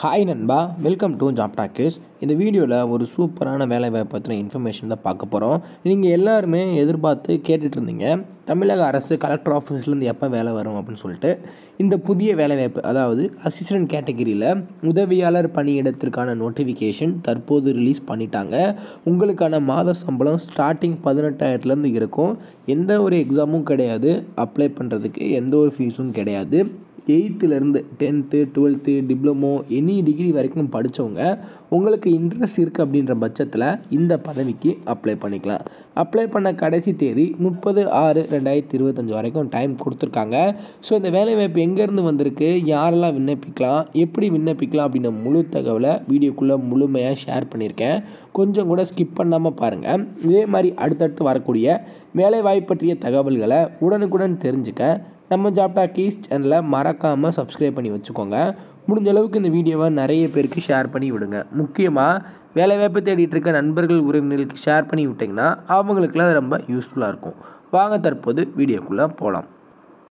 Hi நண்பா, welcome to job talkers. இந்த வீடியோவில் ஒரு சூப்பரான வேலைவாய்ப்பு பற்றின இன்ஃபர்மேஷன் தான் பார்க்க போகிறோம். நீங்கள் எல்லாருமே எதிர்பார்த்து கேட்டுட்டு இருந்தீங்க, தமிழக அரசு கலெக்டர் ஆஃபீஸ்லேருந்து எப்போ வேலை வரும் அப்படின்னு சொல்லிட்டு. இந்த புதிய வேலைவாய்ப்பு, அதாவது அசிஸ்டன்ட் கேட்டகிரியில் உதவியாளர் பணியிடத்திற்கான நோட்டிஃபிகேஷன் தற்போது ரிலீஸ் பண்ணிட்டாங்க. உங்களுக்கான மாத சம்பளம் ஸ்டார்டிங் 18,000 இருக்கும். எந்த ஒரு எக்ஸாமும் கிடையாது, அப்ளை பண்ணுறதுக்கு எந்த ஒரு ஃபீஸும் கிடையாது. 8th 10th 12th diploma any degree வரைக்கும் படித்தவங்க உங்களுக்கு இன்ட்ரெஸ்ட் இருக்குது அப்படின்ற பட்சத்தில் இந்த பதவிக்கு அப்ளை பண்ணிக்கலாம். அப்ளை பண்ண கடைசி தேதி 30/6/2025 வரைக்கும் டைம் கொடுத்துருக்காங்க. ஸோ இந்த வேலைவாய்ப்பு எங்கேருந்து வந்திருக்கு, யாரெல்லாம் விண்ணப்பிக்கலாம், எப்படி விண்ணப்பிக்கலாம் அப்படின்ற முழு தகவலை வீடியோக்குள்ளே முழுமையாக ஷேர் பண்ணியிருக்கேன். கொஞ்சம் கூட ஸ்கிப் பண்ணாமல் பாருங்கள். இதே மாதிரி அடுத்தடுத்து வரக்கூடிய வேலைவாய்ப்பு பற்றிய தகவல்களை உடனுக்குடன் தெரிஞ்சுக்க நம்ம ஜாப் டாக்கர்ஸ் சேனலை மறக்காமல் சப்ஸ்கிரைப் பண்ணி வச்சுக்கோங்க. முடிஞ்ச அளவுக்கு இந்த வீடியோவை நிறைய பேருக்கு ஷேர் பண்ணி விடுங்க. முக்கியமாக வேலைவாய்ப்பு தேடிட்டு இருக்க நண்பர்கள் உறவினர்களுக்கு ஷேர் பண்ணி விட்டிங்கன்னா அவங்களுக்குலாம் ரொம்ப யூஸ்ஃபுல்லாக இருக்கும். வாங்க தற்போது வீடியோக்குள்ளே போகலாம்.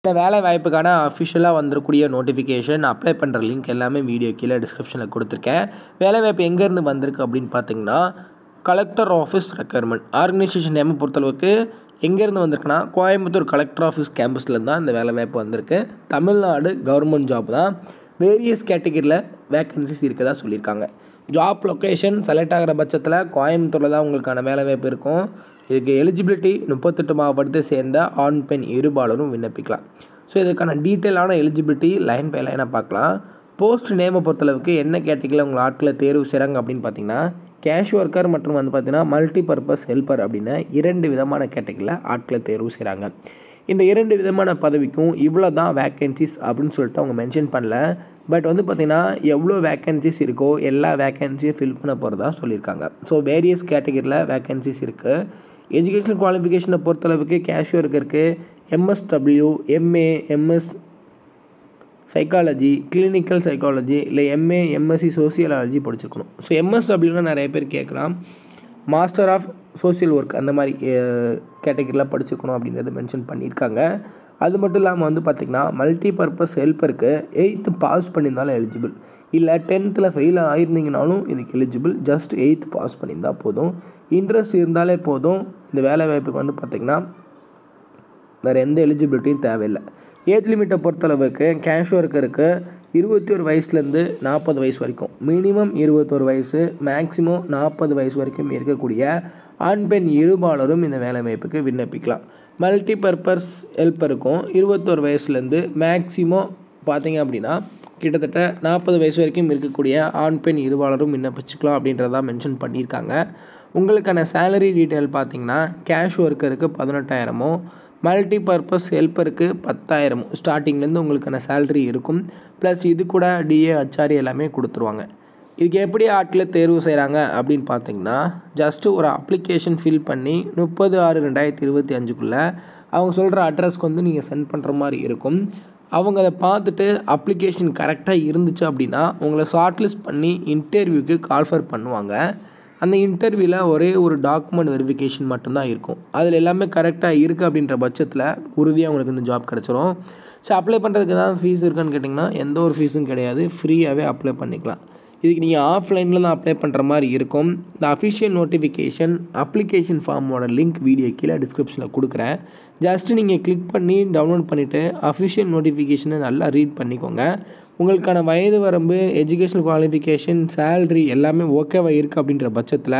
இந்த வேலை வாய்ப்புக்கான அஃபிஷியலாக வந்துடக்கூடிய நோட்டிஃபிகேஷன், அப்ளை பண்ணுற லிங்க் எல்லாமே வீடியோ கீழே டிஸ்கிரிப்ஷனில் கொடுத்துருக்கேன். வேலைவாய்ப்பு எங்கேருந்து வந்திருக்கு அப்படின்னு பார்த்தீங்கன்னா, கலெக்டர் ஆஃபீஸ் ரெக்யர்மெண்ட் ஆர்கனைசேஷன் நேமை பொறுத்தளவுக்கு எங்கேருந்து வந்திருக்குன்னா, கோயம்புத்தூர் கலெக்டர் ஆஃபீஸ் கேம்பஸ்லேருந்து தான் இந்த வேலைவாய்ப்பு வந்திருக்கு. தமிழ்நாடு கவர்மெண்ட் ஜாப் தான். வேரியஸ் கேட்டகிரியில் வேக்கன்சிஸ் இருக்கதா சொல்லியிருக்காங்க. ஜாப் லொக்கேஷன் செலக்ட் ஆகிற பட்சத்தில் கோயம்புத்தூரில் தான் உங்களுக்கான வேலைவாய்ப்பு இருக்கும். இதுக்கு எலிஜிபிலிட்டி 38 மாவட்டத்தை சேர்ந்த ஆண் பெண் இருபாலரும் விண்ணப்பிக்கலாம். ஸோ இதுக்கான டீட்டெயிலான எலிஜிபிலிட்டி லைன் பை லைனாக பார்க்கலாம். போஸ்ட் நேமை பொறுத்தளவுக்கு என்ன கேட்டகிரியில் உங்கள் ஆட்களை தேர்வு செய்கிறாங்க அப்படின்னு பார்த்தீங்கன்னா, கேஷ் ஒர்க்கர் மற்றும் பார்த்தீங்கன்னா மல்டி பர்பஸ் ஹெல்ப்பர் அப்படின்னு 2 விதமான கேட்டகிரியில் ஆட்களை தேர்வு செய்கிறாங்க. இந்த 2 விதமான பதவிக்கும் இவ்வளோ தான் வேக்கன்சிஸ் அப்படின்னு சொல்லிட்டு அவங்க மென்ஷன் பண்ணல. பட் பார்த்திங்கன்னா எவ்வளோ வேக்கன்சிஸ் இருக்கோ எல்லா வேக்கன்சியும் ஃபில் பண்ண போகிறதா சொல்லியிருக்காங்க. ஸோ வேரியஸ் கேட்டகிரியில் வேக்கன்சிஸ் இருக்குது. எஜுகேஷனல் குவாலிஃபிகேஷனை பொறுத்தளவுக்கு கேஷ் ஒர்க்கருக்கு MSW, MA, MS psychology, clinical psychology, இல்லை MA, MSc சோசியாலஜி படிச்சிருக்கணும். ஸோ MSWனா நிறைய பேர் கேட்கலாம், மாஸ்டர் ஆஃப் சோசியல் ஒர்க் அந்த மாதிரி கேட்டகிரிலாம் படிச்சிருக்கணும் அப்படின்றத மென்ஷன் பண்ணியிருக்காங்க. அது மட்டும் இல்லாமல் பார்த்திங்கன்னா மல்டி பர்பஸ் ஹெல்ப்பருக்கு 8th பாஸ் பண்ணியிருந்தாலும் எலிஜிபிள், இல்லை 10th ஃபெயில் ஆகிருந்தீங்கனாலும் இதுக்கு எலிஜிபிள். ஜஸ்ட் 8th பாஸ் பண்ணியிருந்தால் போதும், இன்ட்ரெஸ்ட் இருந்தாலே போதும். இந்த வேலை வாய்ப்புக்கு பார்த்திங்கன்னா வேறு எந்த எலிஜிபிலிட்டியும் தேவையில்லை. ஏஜ் லிமிட்டை பொறுத்தளவுக்கு கேஷ் ஒர்க்கருக்கு 21 வயசுலேருந்து 40 வயசு வரைக்கும், மினிமம் 21 வயசு, மேக்ஸிமம் 40 வயசு வரைக்கும் இருக்கக்கூடிய ஆண் பெண் இருபாலரும் இந்த வேலை வாய்ப்புக்கு விண்ணப்பிக்கலாம். மல்டி பர்பஸ் ஹெல்ப்பருக்கும் 21 வயசுலேருந்து மேக்ஸிமம் பார்த்திங்க அப்படின்னா கிட்டத்தட்ட 40 வயசு வரைக்கும் இருக்கக்கூடிய ஆண் பெண் இருபாலரும் விண்ணப்பிச்சுக்கலாம் அப்படின்றதான் மென்ஷன் பண்ணியிருக்காங்க. உங்களுக்கான சேலரி டீட்டெயில் பார்த்திங்கன்னா, கேஷ் ஒர்க்கருக்கு 18,000, மல்டி பர்பஸ் ஹெல்ப்பருக்கு 10,000 ஸ்டார்டிங்லேருந்து உங்களுக்கான சேலரி இருக்கும். ப்ளஸ் இது கூட DA HRA எல்லாமே கொடுத்துருவாங்க. இதுக்கு எப்படி ஆட்களை தேர்வு செய்கிறாங்க அப்படின்னு பார்த்தீங்கன்னா, ஜஸ்ட்டு ஒரு அப்ளிகேஷன் ஃபில் பண்ணி 30/6/2025 அவங்க சொல்கிற அட்ரஸ்க்கு நீங்கள் சென்ட் பண்ணுற மாதிரி இருக்கும். அவங்க அதை பார்த்துட்டு அப்ளிகேஷன் கரெக்டாக இருந்துச்சு அப்படின்னா உங்களை ஷார்ட் லிஸ்ட் பண்ணி இன்டர்வியூக்கு கால்ஃபர் பண்ணுவாங்க. அந்த இன்டர்வியூவில் ஒரே ஒரு டாக்குமெண்ட் வெரிஃபிகேஷன் மட்டும்தான் இருக்கும். அதில் எல்லாமே கரெக்டாக இருக்குது அப்படின்ற பட்சத்தில் உறுதியாக உங்களுக்கு இந்த ஜாப் கிடச்சிரும். ஸோ அப்ளை பண்ணுறதுக்கு தான் ஃபீஸ் இருக்கான்னு கேட்டிங்கன்னா, எந்த ஒரு ஃபீஸும் கிடையாது, ஃப்ரீயாகவே அப்ளை பண்ணிக்கலாம். இதுக்கு நீங்கள் ஆஃப்லைனில் தான் அப்ளை பண்ணுற மாதிரி இருக்கும். இந்த அஃபிஷியல் நோட்டிஃபிகேஷன் அப்ளிகேஷன் ஃபார்மோட லிங்க் வீடியோ கீழே டிஸ்கிரிப்ஷனில் கொடுக்குறேன். ஜஸ்ட்டு நீங்கள் கிளிக் பண்ணி டவுன்லோட் பண்ணிவிட்டு அஃபிஷியல் நோட்டிஃபிகேஷனை நல்லா ரீட் பண்ணிக்கோங்க. உங்களுக்கான வயது வரம்பு, எஜுகேஷனல் குவாலிஃபிகேஷன், சேல்ரி எல்லாமே ஓகேவாக இருக்குது அப்படின்ற பட்சத்தில்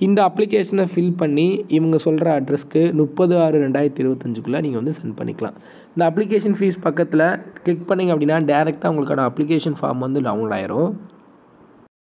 இந்த அப்ளிகேஷனை ஃபில் பண்ணி இவங்க சொல்கிற அட்ரஸ்க்கு 30/6/2025 நீங்கள் சென்ட் பண்ணிக்கலாம். இந்த அப்ளிகேஷன் ஃபீஸ் பக்கத்தில் கிளிக் பண்ணிங்க அப்படின்னா டேரெக்டாக உங்களுக்கான அப்ளிகேஷன் ஃபார்ம் டவுன்லோட் ஆயிரும்.